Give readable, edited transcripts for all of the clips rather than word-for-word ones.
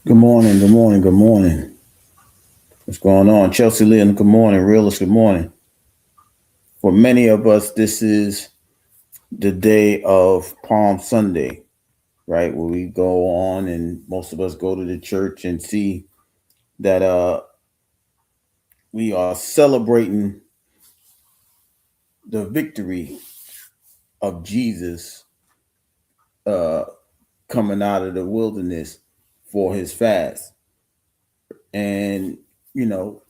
Good morning, good morning, good morning. What's going on? Chelsea Lynn, good morning. Realist, good morning. For many of us, this is the day of Palm Sunday, right? Where we go on and most of us go to the church and see that we are celebrating the victory of Jesus uh, coming out of the wilderness for his fast. And,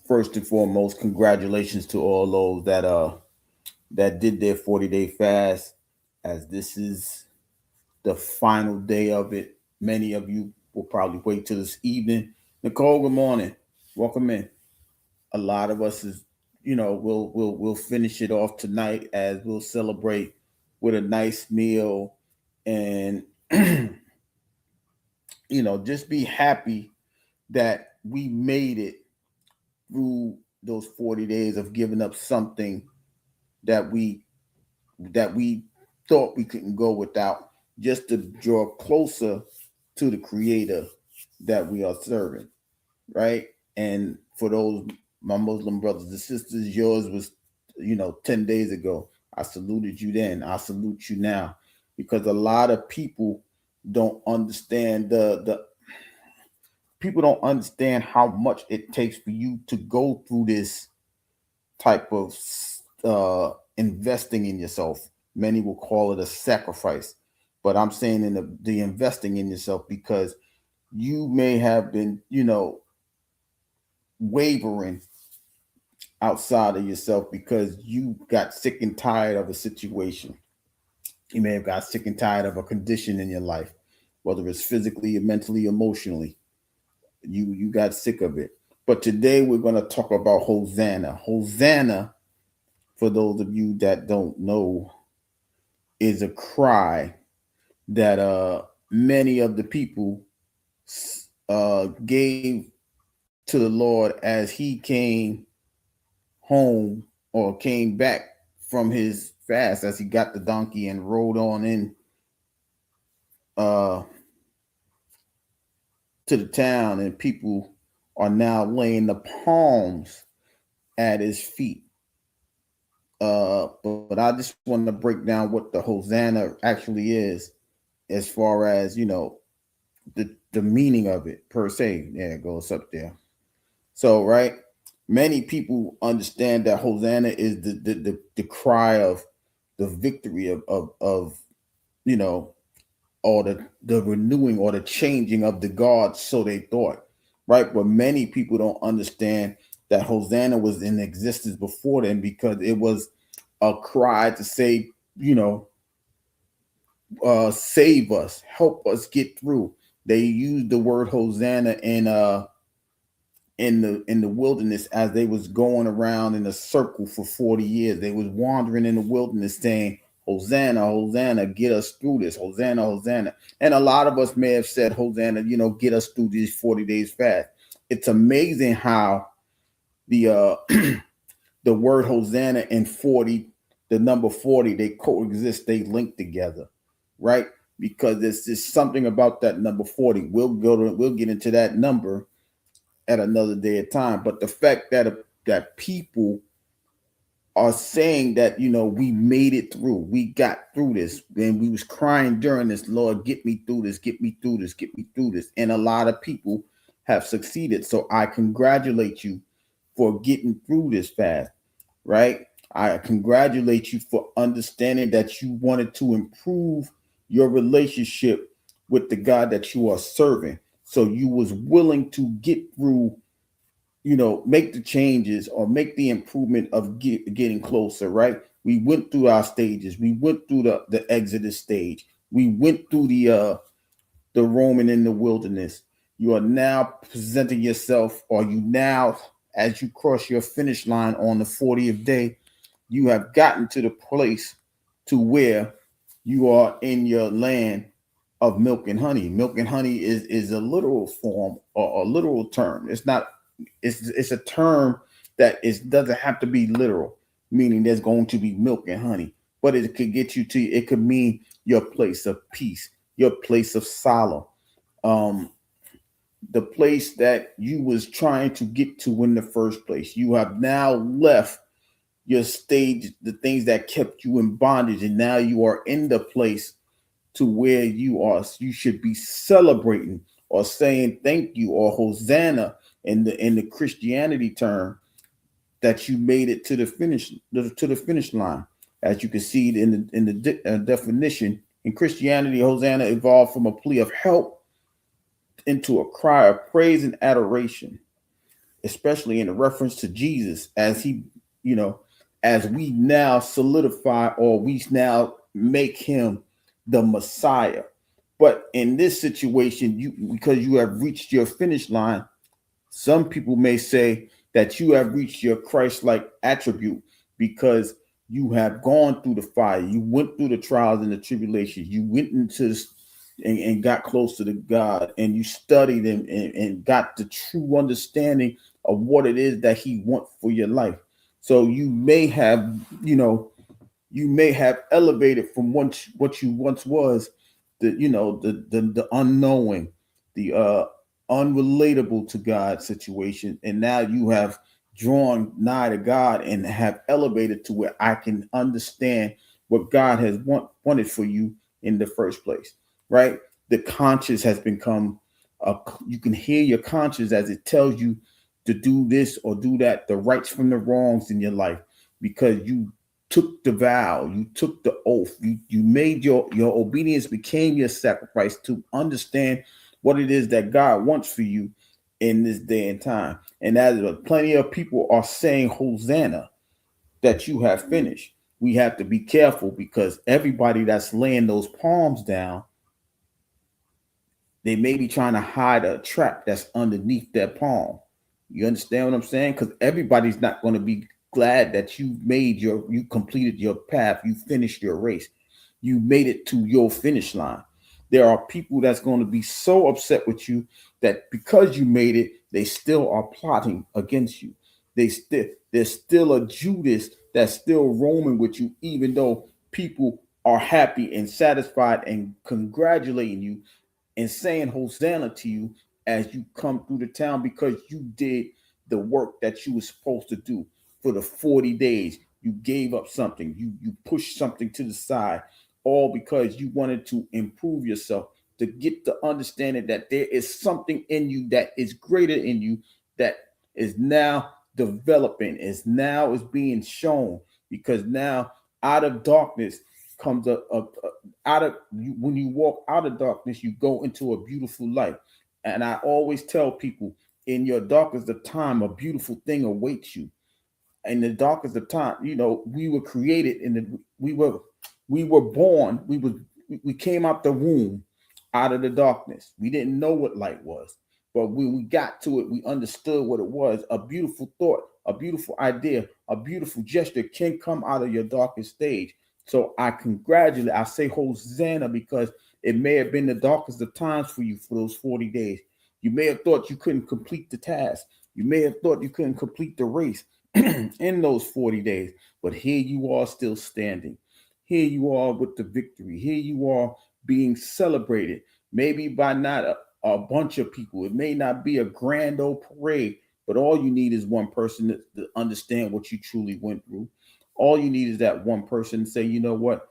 first and foremost, congratulations to all those that did their 40-day fast, as this is the final day of it. Many of you will probably wait till this evening. Nicole, good morning. Welcome in. A lot of us is, we'll finish it off tonight as we'll celebrate with a nice meal and just be happy that we made it through those 40 days of giving up something that we thought we couldn't go without, just to draw closer to the creator that we are serving, right? And for those my Muslim brothers and sisters, yours was 10 days ago. I saluted you then, I salute you now, because a lot of people don't understand the people don't understand how much it takes for you to go through this type of investing in yourself. Many will call it a sacrifice, but I'm saying in the investing in yourself, because you may have been, wavering outside of yourself because you got sick and tired of a situation. You may have got sick and tired of a condition in your life, whether it's physically, or mentally, emotionally. You got sick of it. But today we're going to talk about Hosanna. Hosanna, for those of you that don't know, is a cry that many of the people gave to the Lord as he came home or came back from his fast, as he got the donkey and rode on in uh, to the town, and people are now laying the palms at his feet. But I just want to break down what the Hosanna actually is, as far as the meaning of it per se. There it goes up there. So right, many people understand that Hosanna is the cry of the victory of you know or the renewing or the changing of the gods, so they thought, right? But many people don't understand that Hosanna was in existence before then, because it was a cry to say, save us, help us get through. They used the word Hosanna in the wilderness as they was going around in a circle for 40 years. They was wandering in the wilderness saying, Hosanna, Hosanna, get us through this. Hosanna, Hosanna. And a lot of us may have said, Hosanna, get us through these 40 days fast. It's amazing how the the word Hosanna and 40, the number 40, they coexist, they link together, right? Because there's just something about that number 40. We'll get into that number at another day of time. But the fact that people are saying that, we made it through, we got through this, and we was crying during this, Lord, get me through this, get me through this, get me through this. And a lot of people have succeeded. So I congratulate you for getting through this fast, right? I congratulate you for understanding that you wanted to improve your relationship with the God that you are serving. So you was willing to get through, make the changes or make the improvement of getting closer, right? We went through our stages. We went through the Exodus stage. We went through the roaming in the wilderness. You are now presenting yourself, or you now, as you cross your finish line on the 40th day, you have gotten to the place to where you are in your land of milk and honey. Milk and honey is a literal form or a literal term. It's not. It's a term that doesn't have to be literal, meaning there's going to be milk and honey, but it could get you to. It could mean your place of peace, your place of solace, the place that you was trying to get to in the first place. You have now left your stage, the things that kept you in bondage, and now you are in the place to where you should be celebrating or saying thank you or Hosanna in the Christianity term, that you made it to the finish line. As you can see in the definition, in Christianity, Hosanna evolved from a plea of help into a cry of praise and adoration, especially in the reference to Jesus, as he, as we now solidify, or we now make him the Messiah. But in this situation, because you have reached your finish line, some people may say that you have reached your Christ-like attribute because you have gone through the fire, you went through the trials and the tribulations, you went into this and got closer to God, and you studied and got the true understanding of what it is that he wants for your life. So you may have, elevated from what you once was, the unknowing, the unrelatable to God situation, and now you have drawn nigh to God and have elevated to where I can understand what God has wanted for you in the first place, right? The conscience has become, you can hear your conscience as it tells you to do this or do that, the rights from the wrongs in your life, because you took the vow, you took the oath, you made your obedience became your sacrifice to understand what it is that God wants for you in this day and time. And as plenty of people are saying Hosanna, that you have finished, we have to be careful, because everybody that's laying those palms down, they may be trying to hide a trap that's underneath their palm. You understand what I'm saying? Because everybody's not going to be glad that you completed your path, you finished your race, you made it to your finish line. There are people that's going to be so upset with you that because you made it, they still are plotting against you. There's still a Judas that's still roaming with you, even though people are happy and satisfied and congratulating you and saying Hosanna to you as you come through the town, because you did the work that you were supposed to do for the 40 days. You gave up something, you pushed something to the side, all because you wanted to improve yourself, to get the understanding that there is something in you that is greater in you, that is now developing, is being shown, because now out of darkness comes out of you. When you walk out of darkness, you go into a beautiful light. And I always tell people, in your darkest of time, a beautiful thing awaits you. In the darkest of time, we were created we were born, we came out the womb, out of the darkness. We didn't know what light was, but when we got to it, we understood what it was. A beautiful thought, a beautiful idea, a beautiful gesture can come out of your darkest stage. So I say Hosanna, because it may have been the darkest of times for you for those 40 days. You may have thought you couldn't complete the task. You may have thought you couldn't complete the race in those 40 days, but here you are still standing. Here you are with the victory. Here you are being celebrated, maybe by not a bunch of people. It may not be a grand old parade, but all you need is one person to understand what you truly went through. All you need is that one person to say, you know what,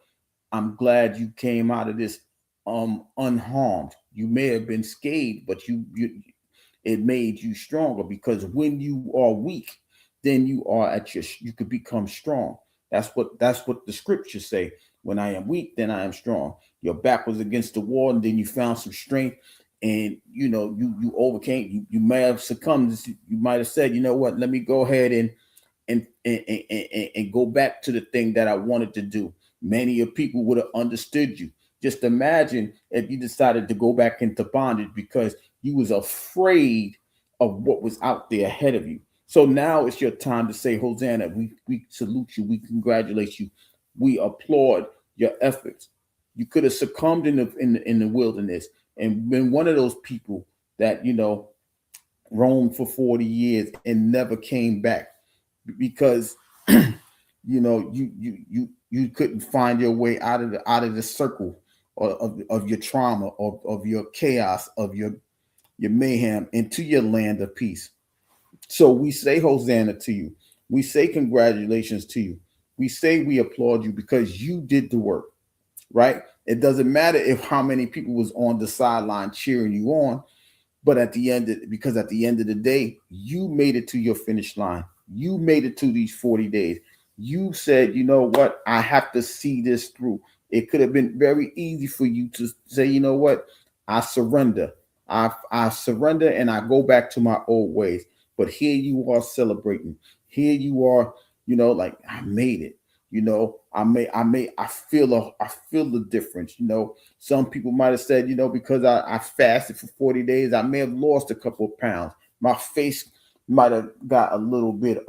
I'm glad you came out of this unharmed. You may have been scathed, but you it made you stronger, because when you are weak, then you could become strong. That's what the scriptures say. When I am weak, then I am strong. Your back was against the wall, and then you found some strength, and you overcame. You may have succumbed. You might have said, you know what, let me go ahead and go back to the thing that I wanted to do. Many of people would have understood you. Just imagine if you decided to go back into bondage because you was afraid of what was out there ahead of you. So now it's your time to say, Hosanna. We salute you. We congratulate you. We applaud your efforts. You could have succumbed in the wilderness and been one of those people that roamed for 40 years and never came back because you couldn't find your way out of the circle of your trauma, of your chaos, of your mayhem, into your land of peace. So we say Hosanna to you. We say congratulations to you. We say we applaud you because you did the work, right? It doesn't matter if how many people was on the sideline cheering you on, but because at the end of the day, you made it to your finish line. You made it to these 40 days. You said, you know what? I have to see this through. It could have been very easy for you to say, you know what? I surrender. I surrender and I go back to my old ways. But here you are celebrating. Here you are, like I made it. I feel the difference. Some people might have said, because I fasted for 40 days, I may have lost a couple of pounds. My face might have got a little bit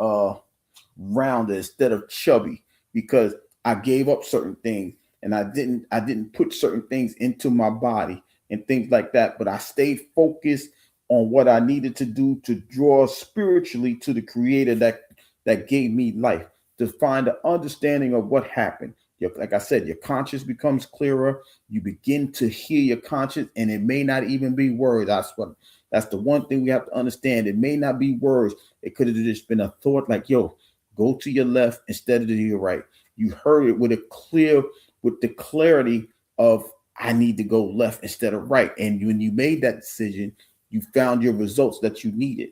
rounder instead of chubby because I gave up certain things and I didn't put certain things into my body and things like that. But I stayed focused on what I needed to do to draw spiritually to the creator that gave me life, to find an understanding of what happened. Like I said, your conscience becomes clearer. You begin to hear your conscience, and it may not even be words. That's the one thing we have to understand. It may not be words. It could have just been a thought like, yo, go to your left instead of to your right. You heard it with the clarity of I need to go left instead of right. And when you made that decision, you found your results that you needed.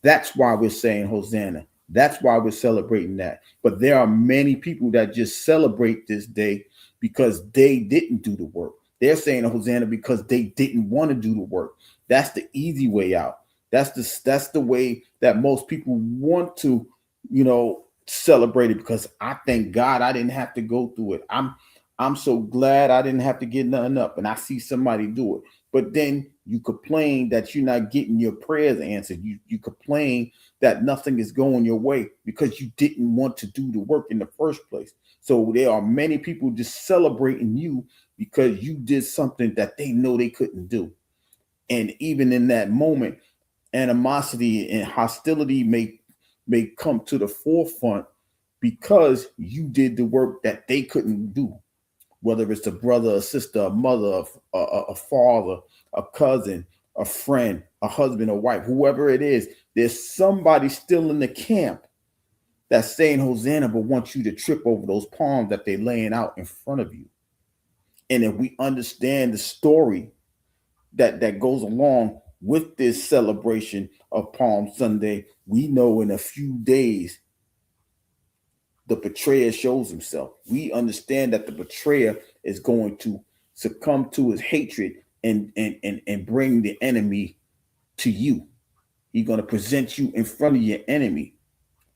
That's why we're saying Hosanna. That's why we're celebrating that. But there are many people that just celebrate this day because they didn't do the work. They're saying Hosanna because they didn't want to do the work. That's the easy way out. That's the way that most people want to, celebrate it, because I thank God I didn't have to go through it. I'm so glad I didn't have to get nothing up, and I see somebody do it. But then you complain that you're not getting your prayers answered. You complain that nothing is going your way because you didn't want to do the work in the first place. So there are many people just celebrating you because you did something that they know they couldn't do. And even in that moment, animosity and hostility may come to the forefront because you did the work that they couldn't do, whether it's a brother, a sister, a mother, a father, a cousin, a friend, a husband, a wife, whoever it is. There's somebody still in the camp that's saying Hosanna, but wants you to trip over those palms that they're laying out in front of you. And if we understand the story that goes along with this celebration of Palm Sunday, we know in a few days the betrayer shows himself. We understand that the betrayer is going to succumb to his hatred and bring the enemy to you. He's going to present you in front of your enemy.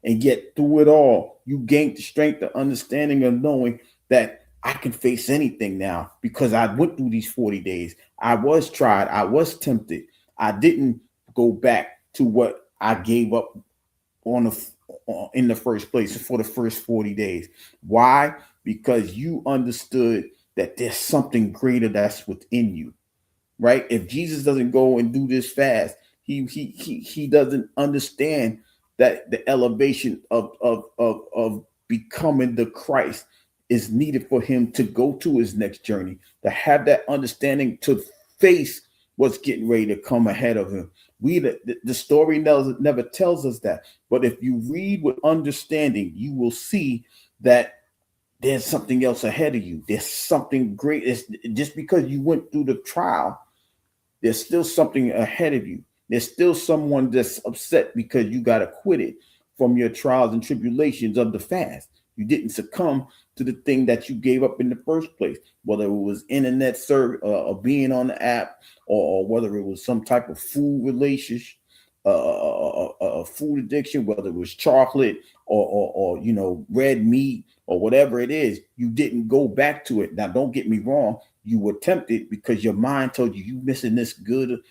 And yet through it all, you gain the strength, the understanding of knowing that I can face anything now because I went through these 40 days. I was tried. I was tempted. I didn't go back to what I gave up on the in the first place for the first 40 days. Why? Because you understood that there's something greater that's within you, right? If Jesus doesn't go and do this fast, he doesn't understand that the elevation of becoming the Christ is needed for him to go to his next journey, to have that understanding, to face what's getting ready to come ahead of him. The story never tells us that, but if you read with understanding, you will see that there's something else ahead of you. There's something great. It's just because you went through the trial, there's still something ahead of you. There's still someone that's upset because you got acquitted from your trials and tribulations of the fast. You didn't succumb to the thing that you gave up in the first place, whether it was internet service or being on the app, or whether it was some type of food relationship, food addiction, whether it was chocolate or red meat or whatever it is. You didn't go back to it. Now, don't get me wrong. You were tempted because your mind told you missing this good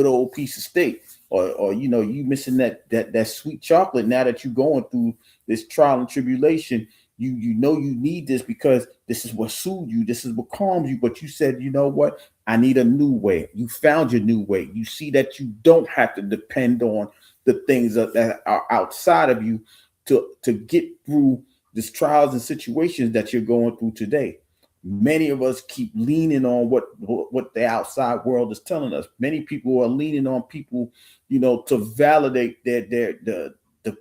old piece of steak, or you missing that sweet chocolate. Now that you're going through this trial and tribulation, you know you need this because this is what soothes you, this is what calms you. But you said, you know what, I need a new way. You found your new way. You see that you don't have to depend on the things that are outside of you to get through these trials and situations that you're going through today. Many of us keep leaning on what the outside world is telling us. Many people are leaning on people, to validate the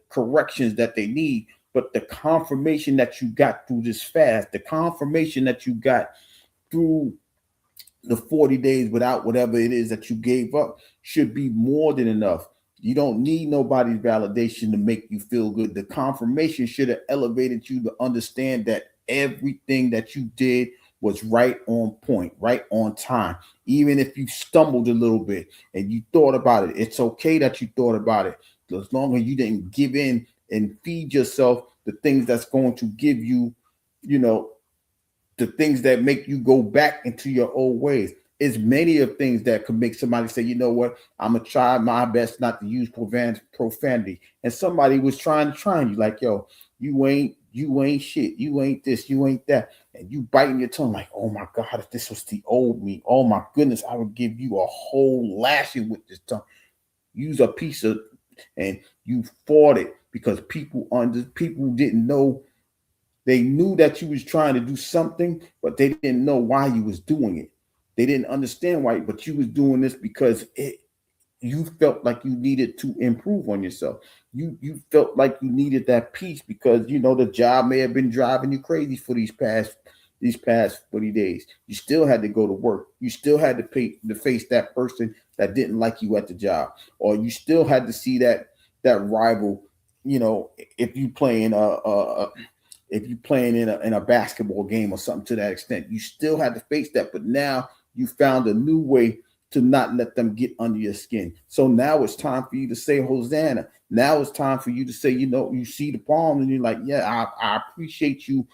corrections that they need. But the confirmation that you got through this fast, the confirmation that you got through the 40 days without whatever it is that you gave up, should be more than enough. You don't need nobody's validation to make you feel good. The confirmation should have elevated you to understand that everything that you did was right on point, right on time. Even if you stumbled a little bit and you thought about it, it's okay that you thought about it, as long as you didn't give in and feed yourself the things that's going to give you, the things that make you go back into your old ways. It's many of things that could make somebody say, you know what, I'm gonna try my best not to use profanity. And somebody was trying you, like, yo, you ain't shit, you ain't this, you ain't that. And you biting your tongue like, oh my God, if this was the old me, oh my goodness, I would give you a whole lashing with this tongue. Use a piece of, and you fought it because people didn't know. They knew that you was trying to do something, but they didn't know why you was doing it. They didn't understand why, but you was doing this because you felt like you needed to improve on yourself. You felt like you needed that peace because the job may have been driving you crazy for these past 40 days. You still had to go to work. You still had to face that person that didn't like you at the job, or you still had to see that rival. If you playing in a basketball game or something to that extent, you still had to face that. But now you found a new way to not let them get under your skin. So now it's time for you to say Hosanna. Now it's time for you to say, you see the palm and you're like, yeah, I appreciate you,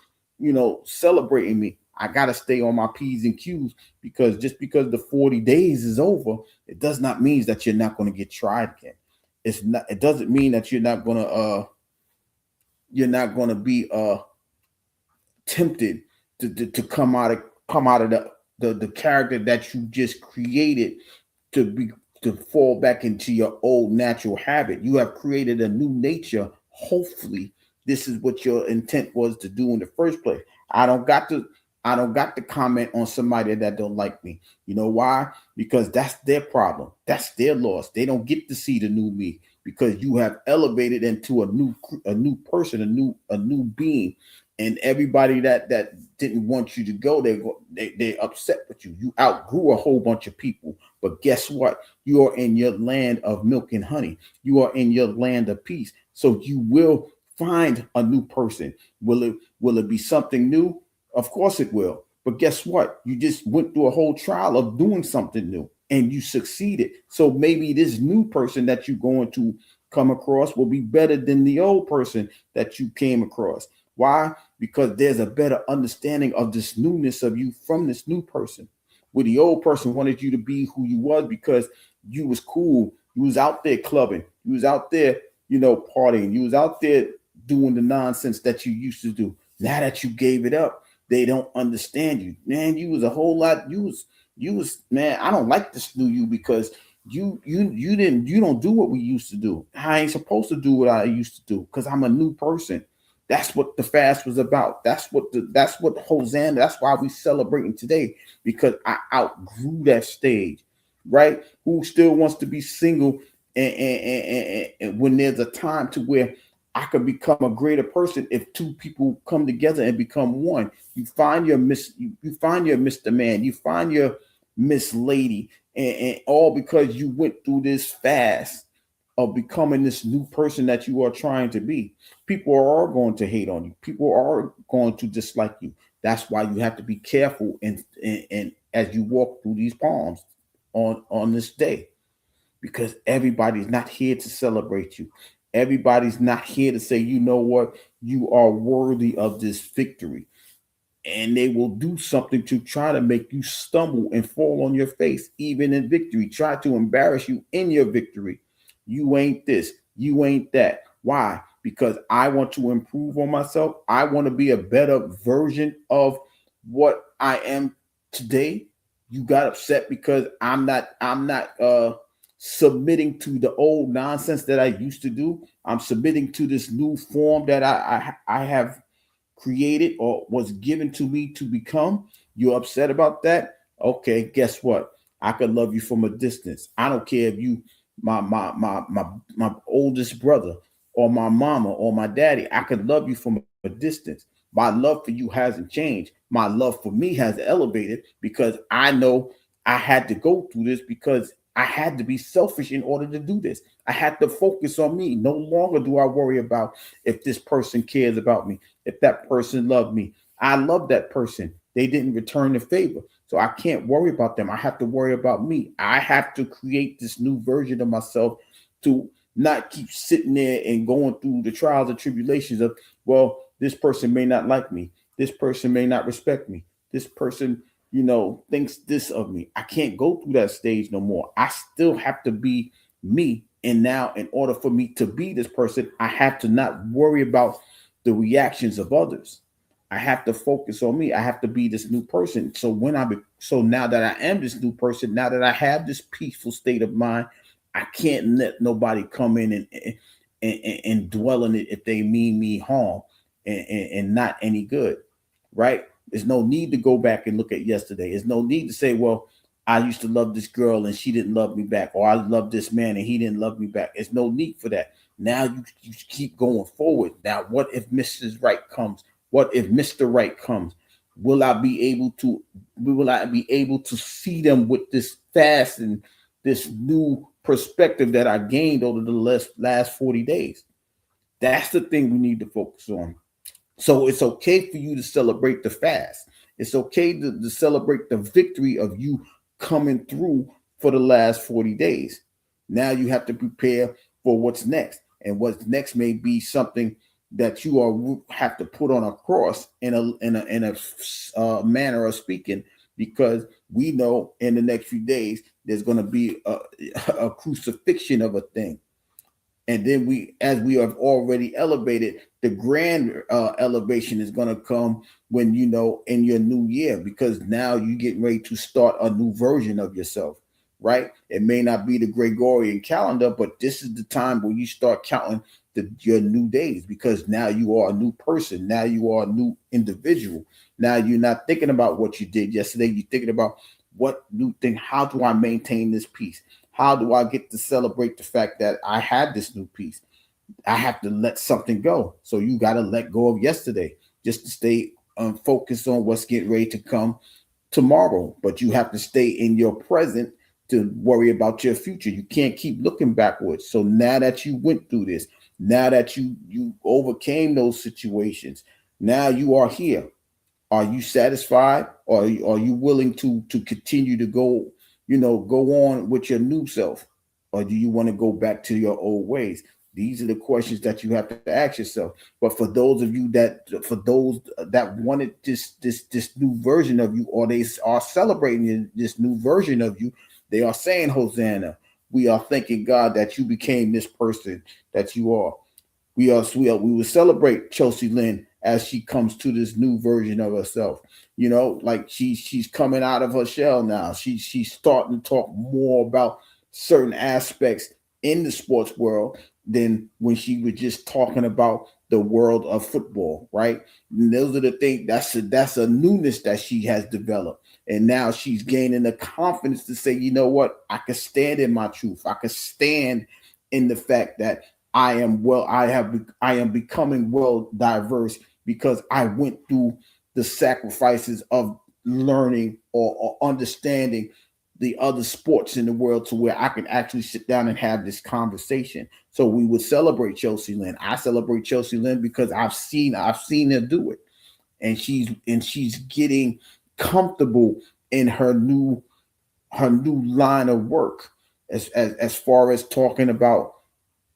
celebrating me. I got to stay on my P's and Q's, because just because the 40 days is over, it does not mean that you're not going to get tried again. It doesn't mean that you're not going to be tempted to come out of the character that you just created to fall back into your old natural habit. You have created a new nature. Hopefully, this is what your intent was to do in the first place. I don't got to comment on somebody that don't like me. You know why? Because that's their problem. That's their loss. They don't get to see the new me, because you have elevated into a new person, a new being. And everybody that didn't want you to go, they upset with you. You outgrew a whole bunch of people. But guess what? You are in your land of milk and honey. You are in your land of peace. So you will find a new person. Will it be something new? Of course it will. But guess what? You just went through a whole trial of doing something new and you succeeded. So maybe this new person that you're going to come across will be better than the old person that you came across. Why? because there's a better understanding of this newness of you from this new person. Where the old person wanted you to be who you was because you was cool, you was out there clubbing, you was out there, partying, you was out there doing the nonsense that you used to do. Now that you gave it up, they don't understand you. Man, you was a whole lot. You was man. I don't like this new you because you don't do what we used to do. I ain't supposed to do what I used to do because I'm a new person. That's what the fast was about. That's what Hosanna. That's why we celebrating today, because I outgrew that stage, right? Who still wants to be single, and when there's a time to where I could become a greater person if two people come together and become one. You find your you find your Mr. Man, you find your Miss Lady, and all because you went through this fast of becoming this new person that you are trying to be. People are going to hate on you. People are going to dislike you. That's why you have to be careful and as you walk through these palms on this day, because everybody's not here to celebrate you. Everybody's not here to say, you know what, you are worthy of this victory. And they will do something to try to make you stumble and fall on your face, even in victory. Try to embarrass you in your victory. You ain't this, you ain't that. Why? Because I want to improve on myself. I want to be a better version of what I am today. You got upset because I'm not submitting to the old nonsense that I used to do. I'm submitting to this new form that I have created or was given to me to become. You're upset about that? Okay, guess what? I could love you from a distance. I don't care if you my oldest brother or my mama or my daddy. I could love you from a distance. My love for you hasn't changed. My love for me has elevated because I know I had to go through this, because I had to be selfish in order to do this. I had to focus on me. No longer do I worry about if this person cares about me, if that person loved me. I love that person. They didn't return the favor. So I can't worry about them. I have to worry about me. I have to create this new version of myself to not keep sitting there and going through the trials and tribulations of, well, this person may not like me. This person may not respect me. This person, thinks this of me. I can't go through that stage no more. I still have to be me. And now, in order for me to be this person, I have to not worry about the reactions of others. I have to focus on me. I have to be this new person. So now that I am this new person, now that I have this peaceful state of mind, I can't let nobody come in and dwell in it if they mean me harm and not any good, right? There's no need to go back and look at yesterday. There's no need to say, well, I used to love this girl and she didn't love me back, or I love this man and he didn't love me back. There's no need for that. Now you keep going forward. Now, what if Mrs. Right comes? What if Mr. Right comes? Will I be able to? Will I be able to see them with this fast and this new perspective that I gained over the last 40 days? That's the thing we need to focus on. So it's okay for you to celebrate the fast. It's okay to celebrate the victory of you coming through for the last 40 days. Now you have to prepare for what's next. And what's next may be something that you have to put on a cross in a manner of speaking, because we know in the next few days there's going to be a crucifixion of a thing. And then as we have already elevated, the grand elevation is going to come when, in your new year, because now you're getting ready to start a new version of yourself, right? It may not be the Gregorian calendar, but this is the time when you start counting your new days, because now you are a new person. Now you are a new individual. Now you're not thinking about what you did yesterday. You're thinking about what new thing, how do I maintain this peace? How do I get to celebrate the fact that I had this new piece? I have to let something go. So you got to let go of yesterday just to stay focused on what's getting ready to come tomorrow. But you have to stay in your present to worry about your future. You can't keep looking backwards. So now that you went through this, now that you overcame those situations, now you are here. Are you satisfied, or are you willing to continue to go on with your new self, or do you want to go back to your old ways? These are the questions that you have to ask yourself. But for those of you for those that wanted this new version of you, or they are celebrating this new version of you, they are saying, Hosanna. We are thanking God that you became this person that you are. We will celebrate Chelsea Lynn as she comes to this new version of herself. You know, like she's coming out of her shell now. She's starting to talk more about certain aspects in the sports world than when she was just talking about the world of football, right? And those are the things that's a newness that she has developed. And now she's gaining the confidence to say, you know what, I can stand in my truth. I can stand in the fact that I am becoming well diverse because I went through the sacrifices of learning or understanding the other sports in the world to where I can actually sit down and have this conversation. So we would celebrate Chelsea Lynn. I celebrate Chelsea Lynn because I've seen her do it, and she's getting comfortable in her new line of work as far as talking about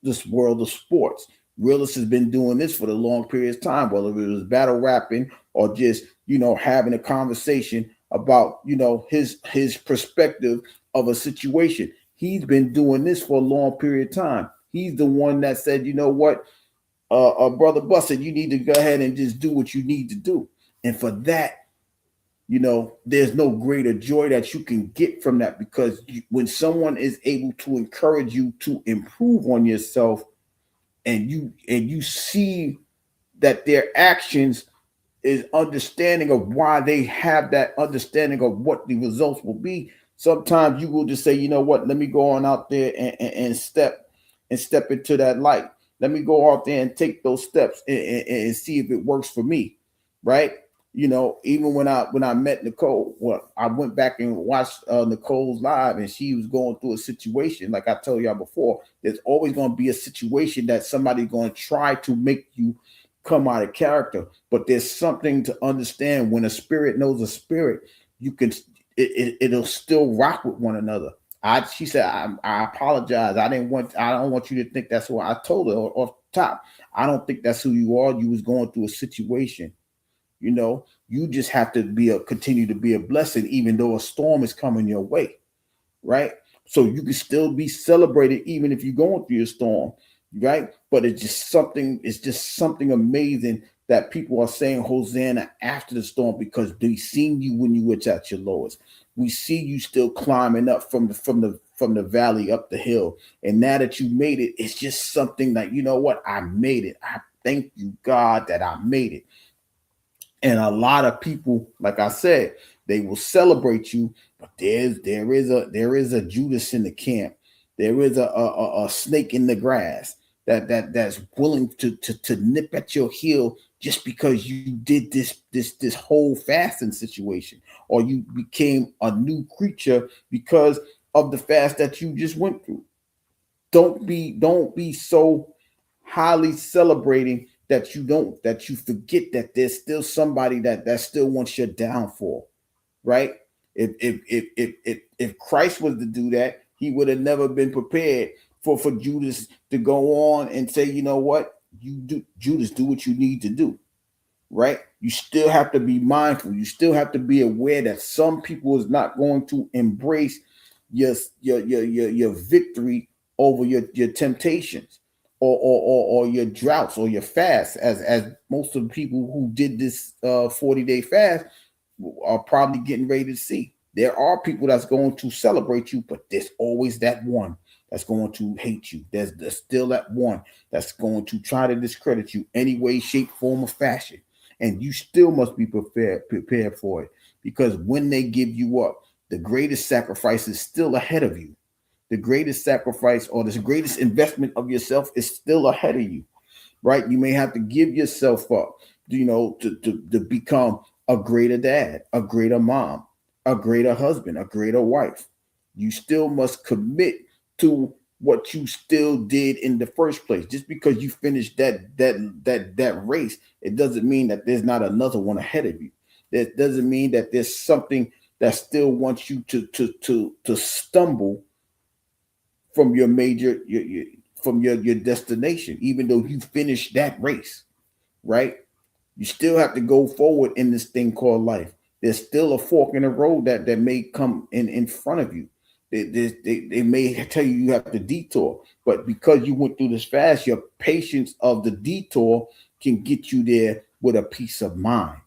this world of sports. Realist has been doing this for the long period of time, whether it was battle rapping or just, having a conversation about, his perspective of a situation. He's been doing this for a long period of time. He's the one that said, you know what, brother Busted, you need to go ahead and just do what you need to do. And for that, there's no greater joy that you can get from that, because when someone is able to encourage you to improve on yourself, and you see that their actions is understanding of why they have that understanding of what the results will be, sometimes you will just say, you know what, let me go on out there and step into that light. Let me go out there and take those steps and see if it works for me, right? Even when I met Nicole, well, I went back and watched Nicole's live, and she was going through a situation. Like I told y'all before, there's always going to be a situation that somebody's going to try to make you come out of character. But there's something to understand: when a spirit knows a spirit, you can it'll still rock with one another. She said, I apologize. I don't want you to think that's what I told her off top. I don't think that's who you are. You was going through a situation. You just have to continue to be a blessing, even though a storm is coming your way, right? So you can still be celebrated even if you're going through a storm, right? But it's just something amazing that people are saying Hosanna after the storm, because they seen you when you were at your lowest. We see you still climbing up from the valley up the hill. And now that you made it, it's just something that, you know what, I made it. I thank you, God, that I made it. And a lot of people, like I said, they will celebrate you, but there is a Judas in the camp. There is a snake in the grass that's willing to nip at your heel just because you did this whole fasting situation, or you became a new creature because of the fast that you just went through. Don't be so highly celebrating that you forget that there's still somebody that still wants your downfall, right? If Christ was to do that, he would have never been prepared for Judas to go on and say, you know what, you do, Judas, do what you need to do, right? You still have to be mindful. You still have to be aware that some people is not going to embrace your victory over your temptations, or your droughts or your fast, as most of the people who did this 40-day fast are probably getting ready to see. There are people that's going to celebrate you, but there's always that one that's going to hate you. There's still that one that's going to try to discredit you any way, shape, form, or fashion. And you still must be prepared for it, because when they give you up, the greatest sacrifice is still ahead of you. The greatest sacrifice, or the greatest investment of yourself, is still ahead of you, right? You may have to give yourself up, to become a greater dad, a greater mom, a greater husband, a greater wife. You still must commit to what you still did in the first place. Just because you finished that race, it doesn't mean that there's not another one ahead of you. That doesn't mean that there's something that still wants you to stumble from from your destination, even though you finished that race, right? You still have to go forward in this thing called life. There's still a fork in the road that may come in front of you. They may tell you you have to detour, but because you went through this fast, your patience of the detour can get you there with a peace of mind,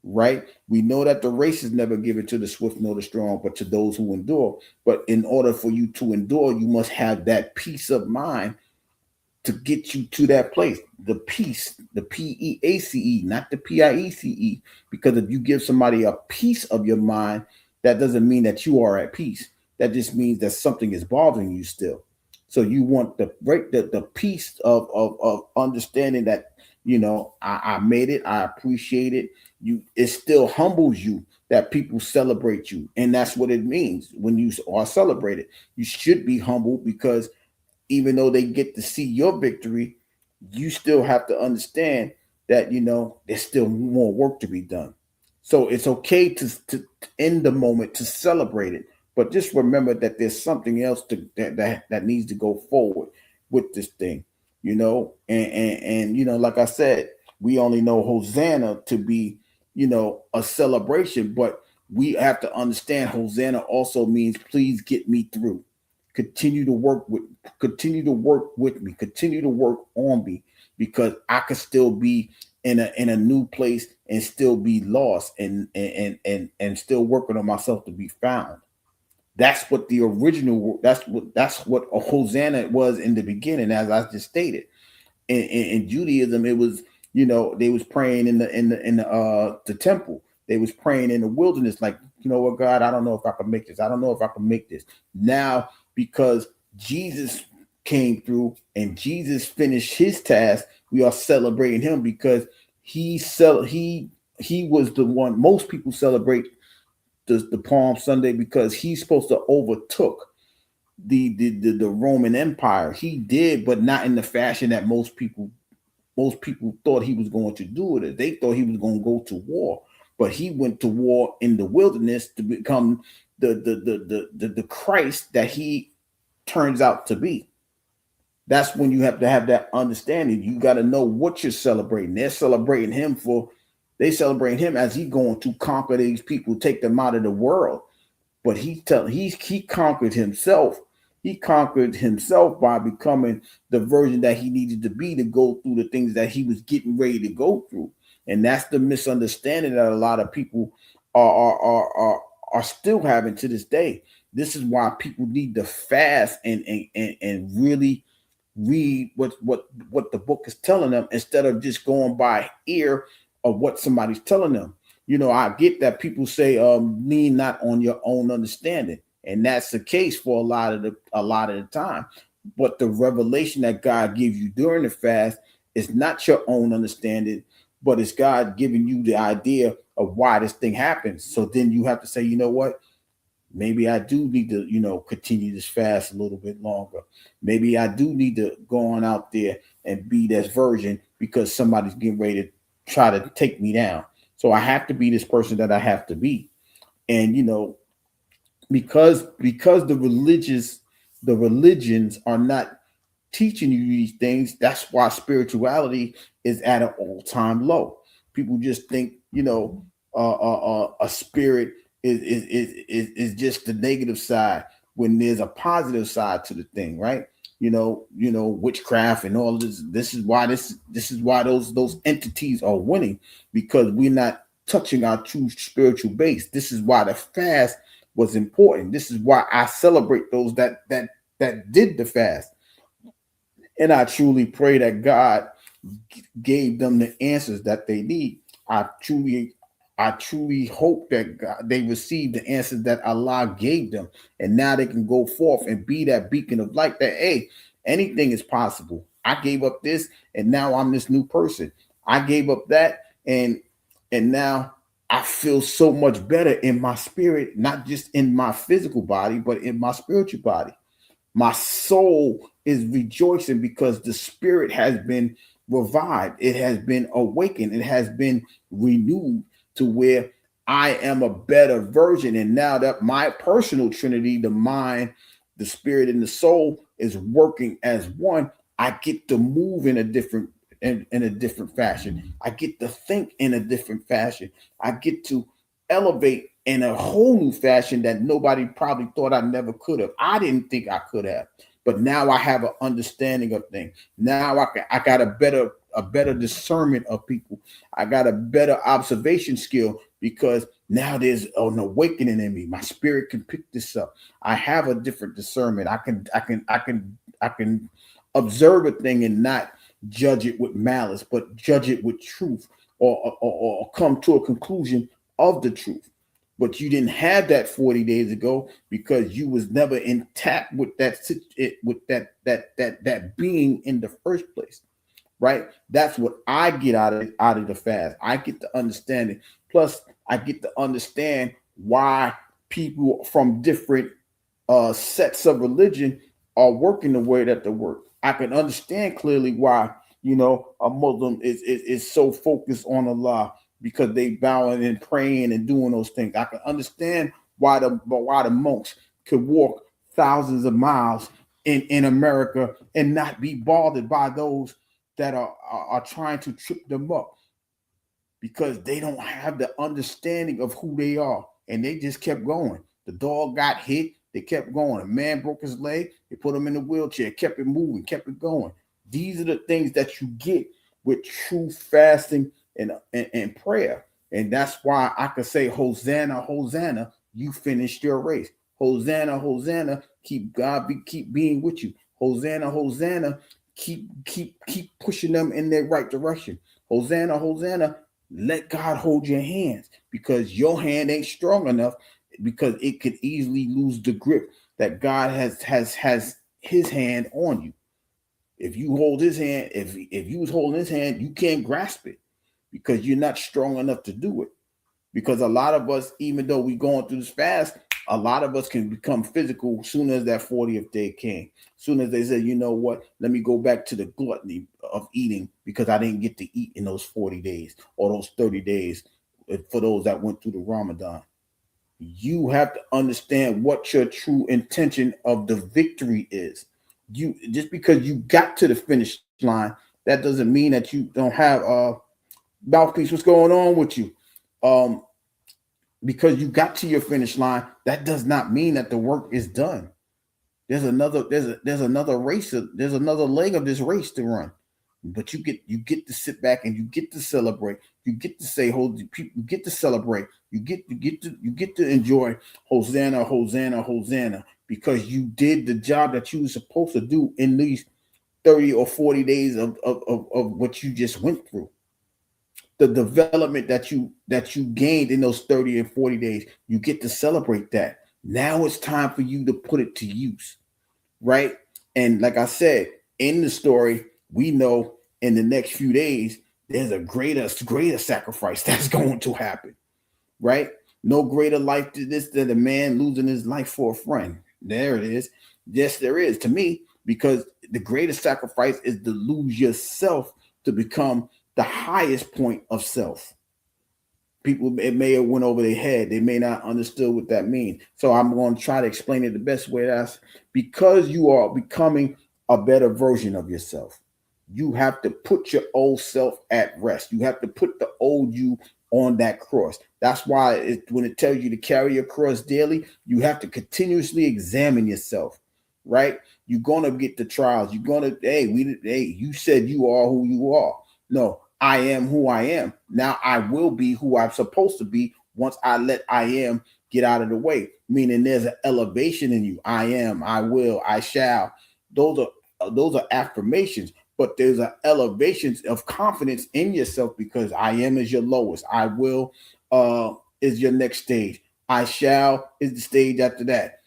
right? We know that the race is never given to the swift nor the strong, but to those who endure. But in order for you to endure, you must have that peace of mind to get you to that place. The peace, the PEACE, not the PIECE. Because if you give somebody a piece of your mind, that doesn't mean that you are at peace. That just means that something is bothering you still. So you want the piece of understanding that, I made it, I appreciate it. It still humbles you that people celebrate you. And that's what it means when you are celebrated. You should be humble, because even though they get to see your victory, you still have to understand that there's still more work to be done. So it's okay to end the moment, to celebrate it, but just remember that there's something else that needs to go forward with this thing, and like I said, we only know Hosanna to be a celebration, but we have to understand Hosanna also means please get me through. Continue to work with continue to work with me, continue to work on me, because I could still be in a new place and still be lost, and still working on myself to be found. That's what the original that's what a Hosanna was in the beginning, as I just stated. In Judaism, it was, they was praying in the temple. They was praying in the wilderness, like, what, God, I don't know if I can make this. I don't know if I can make this. Now, because Jesus came through and Jesus finished his task, we are celebrating him, because he was the one. Most people celebrate the Palm Sunday because he's supposed to overtook the Roman Empire. He did, but not in the fashion that most people thought he was going to do it. They thought he was going to go to war, but he went to war in the wilderness to become the Christ that he turns out to be. That's when you have to have that understanding. You got to know what you're celebrating. They celebrating him as he going to conquer these people, take them out of the world. But he conquered himself. He conquered himself by becoming the version that he needed to be to go through the things that he was getting ready to go through. And that's the misunderstanding that a lot of people are still having to this day. This is why people need to fast and really read what the book is telling them, instead of just going by ear of what somebody's telling them. I get that people say, lean not on your own understanding, and that's the case for a lot of the time. But the revelation that God gives you during the fast is not your own understanding, but it's God giving you the idea of why this thing happens. So then you have to say, you know what? Maybe I do need to, continue this fast a little bit longer. Maybe I do need to go on out there and be this version, because somebody's getting ready to try to take me down. So I have to be this person that I have to be. And because the religions are not teaching you these things, that's why spirituality is at an all-time low. People just think, a spirit is just the negative side, when there's a positive side to the thing, right? Witchcraft and all of this. This is why those entities are winning, because we're not touching our true spiritual base. This is why the fast was important. This is why I celebrate those that did the fast. And I truly pray that God gave them the answers that they need. I truly I truly hope that they receive the answers that Allah gave them, and now they can go forth and be that beacon of light. That, hey, anything is possible. I gave up this, and now I'm this new person. I gave up that, and now I feel so much better in my spirit, not just in my physical body, but in my spiritual body. My soul is rejoicing because the spirit has been revived. It has been awakened. It has been renewed to where I am a better version. And now that my personal trinity, the mind, the spirit, and the soul, is working as one, I get to move in a different in a different fashion. I get to think in a different fashion. I get to elevate in a whole new fashion that nobody probably thought I never could have. I didn't think I could have, but now I have an understanding of things. Now I got a better discernment of people. I got a better observation skill because now there's an awakening in me. My spirit can pick this up. I have a different discernment. I can observe a thing and not judge it with malice, but judge it with truth, or come to a conclusion of the truth. But you didn't have that 40 days ago because you was never intact with that being in the first place, right? That's what I get out of the fast. I get to understand it. Plus, I get to understand why people from different sets of religion are working the way that they work. I can understand clearly why a Muslim is so focused on Allah because they bowing and praying and doing those things. I can understand why the monks could walk thousands of miles in America and not be bothered by those that are trying to trip them up because they don't have the understanding of who they are. And they just kept going. The dog got hit. They kept going. A man broke his leg. They put him in a wheelchair, kept it moving, kept it going. These are the things that you get with true fasting and prayer. And that's why I could say, Hosanna, Hosanna, you finished your race. Hosanna, Hosanna, keep being with you. Hosanna, Hosanna, keep pushing them in the right direction. Hosanna, Hosanna, let God hold your hands because your hand ain't strong enough because it could easily lose the grip that God has his hand on you. If you hold his hand, if you was holding his hand, you can't grasp it because you're not strong enough to do it. Because a lot of us, even though we're going through this fast, a lot of us can become physical soon as that 40th day came. Soon as they said, you know what, let me go back to the gluttony of eating because I didn't get to eat in those 40 days or those 30 days for those that went through the Ramadan. You have to understand what your true intention of the victory is. You just because you got to the finish line, that doesn't mean that you don't have mouthpiece. What's going on with you? Because you got to your finish line, that does not mean that the work is done. There's another race. There's another leg of this race to run. But you get to sit back and you get to celebrate. You get to say, "Hold people." You get to celebrate. You get to enjoy Hosanna, Hosanna, Hosanna, because you did the job that you were supposed to do in these 30 or 40 days of what you just went through. The development that you gained in those 30 and 40 days, you get to celebrate that. Now it's time for you to put it to use, right? And like I said, in the story, we know in the next few days, there's a greater sacrifice that's going to happen, right? No greater life to this than a man losing his life for a friend. There it is. Yes, there is to me, because the greatest sacrifice is to lose yourself to become the highest point of self. People, it may have went over their head. They may not understood what that means. So I'm going to try to explain it the best way. That's because you are becoming a better version of yourself. You have to put your old self at rest. You have to put the old you on that cross. That's why when it tells you to carry your cross daily, you have to continuously examine yourself, right? You're going to get the trials. You're going to, you said you are who you are. No, I am who I am. Now I will be who I'm supposed to be once I let I am get out of the way. Meaning there's an elevation in you. I am, I will, I shall. Those are affirmations, but there's an elevation of confidence in yourself because I am is your lowest. I will is your next stage. I shall is the stage after that.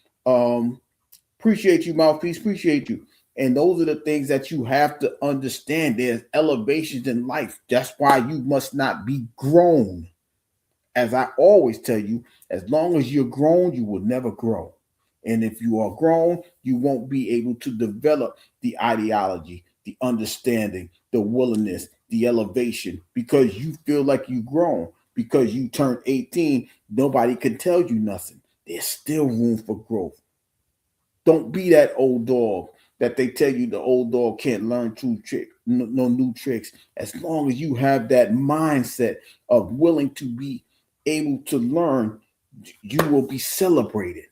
Appreciate you, mouthpiece. Appreciate you. And those are the things that you have to understand. There's elevations in life. That's why you must not be grown. As I always tell you, as long as you're grown, you will never grow. And if you are grown, you won't be able to develop the ideology, the understanding, the willingness, the elevation, because you feel like you've grown. Because you turned 18, nobody can tell you nothing. There's still room for growth. Don't be that old dog that they tell you the old dog can't learn true trick, no new tricks. As long as you have that mindset of willing to be able to learn, you will be celebrated.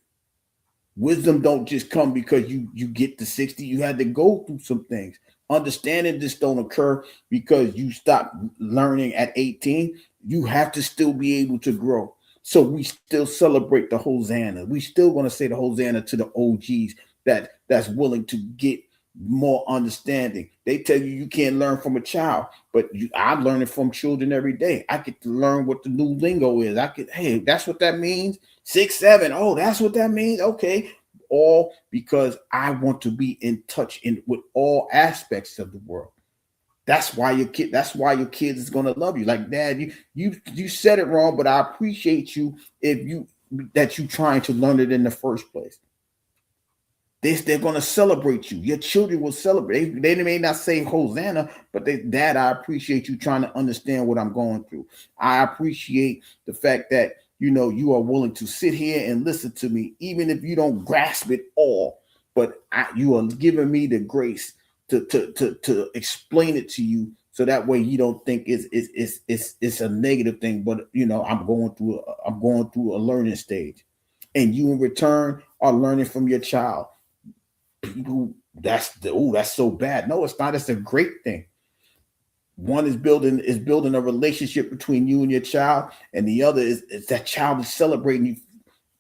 Wisdom don't just come because you get to 60. You had to go through some things. Understanding this don't occur because you stop learning at 18. You have to still be able to grow. So we still celebrate the Hosanna. We still want to say the Hosanna to the OGs that's willing to get more understanding. They tell you you can't learn from a child, but I'm learning from children every day. I get to learn what the new lingo is. I could, hey, that's what that means. 6, 7. Oh, that's what that means. Okay. All because I want to be in touch with all aspects of the world. That's why your kids is gonna love you. Like, Dad, you said it wrong, but I appreciate you if you that you trying to learn it in the first place. They're going to celebrate you. Your children will celebrate. They may not say Hosanna, but Dad, I appreciate you trying to understand what I'm going through. I appreciate the fact that you are willing to sit here and listen to me, even if you don't grasp it all. But you are giving me the grace to explain it to you, so that way you don't think it's a negative thing. But I'm going through a learning stage, and you in return are learning from your child. People, that's so bad. No, it's not. It's a great thing. One is building a relationship between you and your child, and the other is that child is celebrating you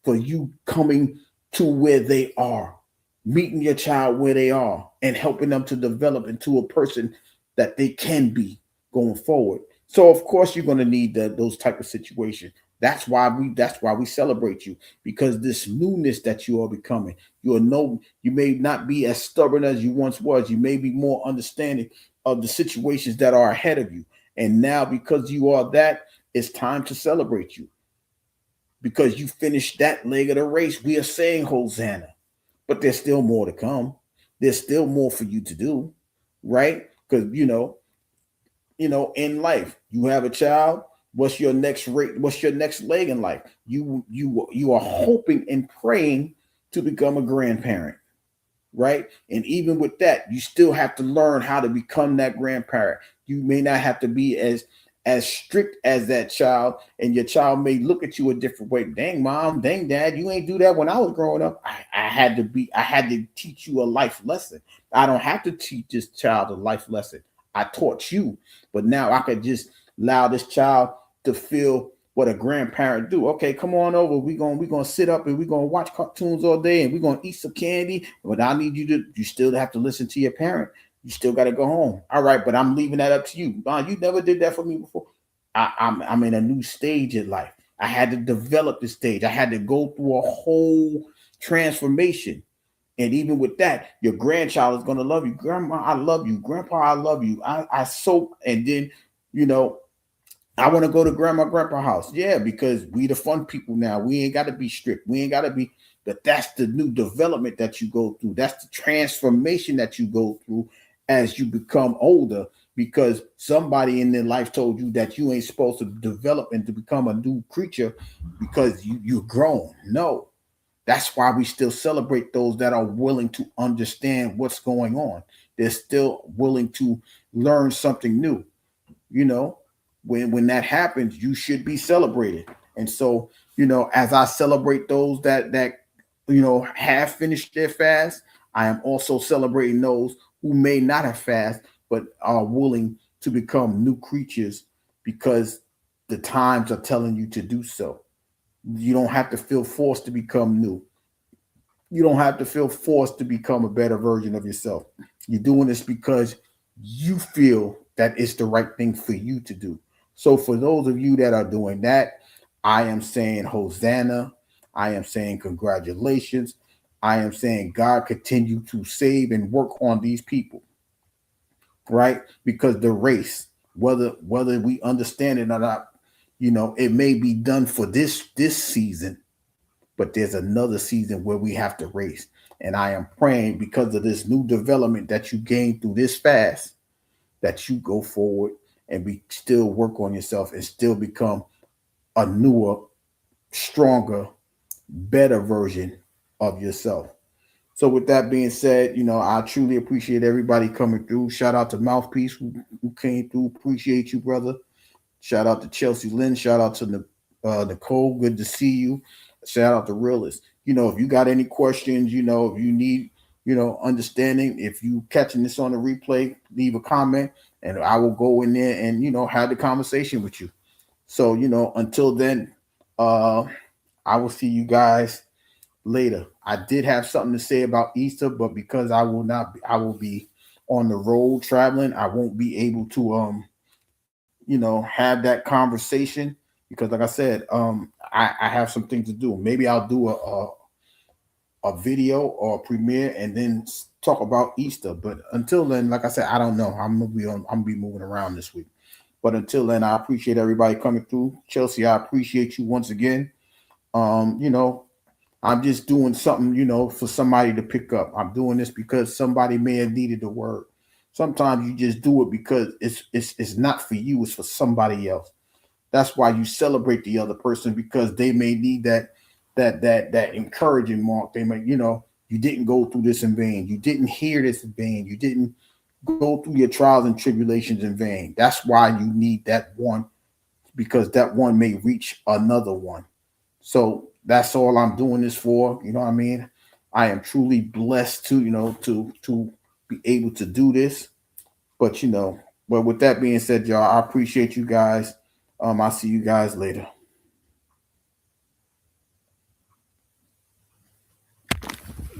for you coming to where they are, meeting your child where they are, and helping them to develop into a person that they can be going forward. So of course you're going to need those type of situations. That's why we celebrate you, because this newness that you are becoming, you may not be as stubborn as you once was. You may be more understanding of the situations that are ahead of you. And now, because you are that, it's time to celebrate you, because you finished that leg of the race. We are saying Hosanna, but there's still more to come. There's still more for you to do, right? Because in life, you have a child. What's your next rate? What's your next leg in life? You are hoping and praying to become a grandparent, right? And even with that, you still have to learn how to become that grandparent. You may not have to be as strict as that child, and your child may look at you a different way. Dang, mom, dang, dad, you ain't do that when I was growing up. I had to teach you a life lesson. I don't have to teach this child a life lesson. I taught you, but now I could just allow this child to feel what a grandparent do. Okay, come on over. We're gonna sit up and we're gonna watch cartoons all day, and we're gonna eat some candy. But I need you still have to listen to your parent. You still got to go home. All right, but I'm leaving that up to you. Mom, you never did that for me before. I'm in a new stage in life. I had to develop this stage. I had to go through a whole transformation. And even with that, your grandchild is going to love you. Grandma, I love you. Grandpa, I love you. And then, you know, I want to go to grandpa house. Yeah, because we the fun people now. We ain't got to be strict. We ain't got to be, but that's the new development that you go through. That's the transformation that you go through as you become older, because somebody in their life told you that you ain't supposed to develop and to become a new creature because you're grown. No, that's why we still celebrate those that are willing to understand what's going on. They're still willing to learn something new. You know, when that happens, you should be celebrated. And so, as I celebrate those that have finished their fast, I am also celebrating those who may not have fast but are willing to become new creatures, because the times are telling you to do so. You don't have to feel forced to become new. You don't have to feel forced to become a better version of yourself. You're doing this because you feel that it's the right thing for you to do. So for those of you that are doing that, I am saying Hosanna. I am saying congratulations. I am saying God continue to save and work on these people, right? Because the race, whether we understand it or not, it may be done for this season, but there's another season where we have to race. And I am praying, because of this new development that you gain through this fast, that you go forward and be still work on yourself and still become a newer, stronger, better version of yourself. So with that being said, I truly appreciate everybody coming through. Shout out to Mouthpiece who came through. Appreciate you, brother. Shout out to Chelsea Lynn. Shout out to Nicole. Good to see you. Shout out to Realist. If you got any questions, if you need, understanding, if you catching this on the replay, leave a comment and I will go in there and, have the conversation with you. So, until then, uh, I will see you guys later. I did have something to say about Easter, but because I will be on the road traveling, I won't be able to have that conversation because like I said, I have some things to do. Maybe I'll do a video or a premiere and then talk about Easter. But until then, like I said, I don't know. I'm gonna be moving around this week. But until then, I appreciate everybody coming through. Chelsea, I appreciate you once again. Um, you know, I'm just doing something, for somebody to pick up. I'm doing this because somebody may have needed the word. Sometimes you just do it because it's not for you, it's for somebody else. That's why you celebrate the other person because they may need that encouraging mark. They may, you didn't go through this in vain. You didn't hear this in vain. You didn't go through your trials and tribulations in vain. That's why you need that one because that one may reach another one. So that's all I'm doing this for. You know what I mean? I am truly blessed to, to be able to do this. But but with that being said, y'all, I appreciate you guys. I'll see you guys later.